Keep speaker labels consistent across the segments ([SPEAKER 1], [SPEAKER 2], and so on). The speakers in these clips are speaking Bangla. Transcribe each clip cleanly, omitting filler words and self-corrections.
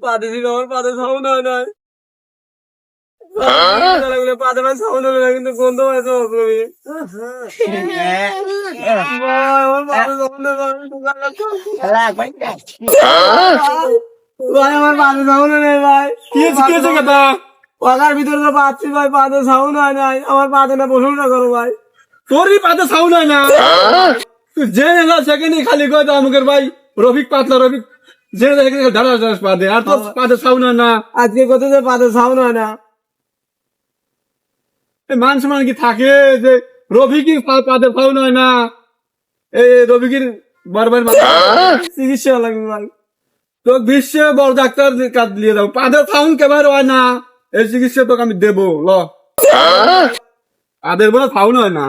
[SPEAKER 1] পা দিছি আমার পাতে সাউন্ড হয় নাই পাতে ভাই সাউন্ড হলো না কিন্তু গন্ধ হয়েছে আমার পাতে সাউন্ড ভাই আমার পাতে সাউন্ড নেই ভাই কি কথা পাকার ভিতরে তো পাচ্ছি ভাই পাতে সাউন্ড হয় নাই আমার পাতে না প্রশংসা করো ভাই তোরই পাতে সাউন্ড হয় না যে না সেখানে খালি কয় তো আমাকে ভাই রফিক পাতলা রফিক যে ধারা পাতে আর তো পাতে সাউন্ড হয় না আজকে কত যে পাতে সাউন্ড হয় না মান সম্মান কি থাকে যে রফিকই পাতে সাউন্ড হয় না এই রফিকের বারবার চিকিৎসা লাগবে ভাই তো বিশ্বে বড় ডাক্তার কাজ দিয়ে দাও পাতে সাউন্ড কেবার হয় না এই চিকিৎসা তোকে আমি দেবো ল আদের বলে সাউন্ড হয় না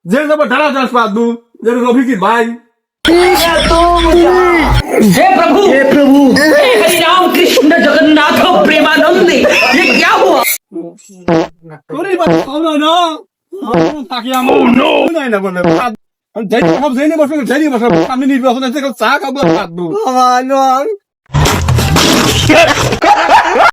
[SPEAKER 1] যে যাবো ধারা চাষ পাতবু যে রফিকের ভাই
[SPEAKER 2] हे प्रभु हरि राम कृष्ण जगन्नाथ प्रेमानंद ये क्या हुआ
[SPEAKER 1] তোরই বাবা সাউন্ড হয় না থাকি আমার নাই না বলে যাই সব জেনে বসে জেনে বসে আমি নির্বাচন চা খাবো পাতবু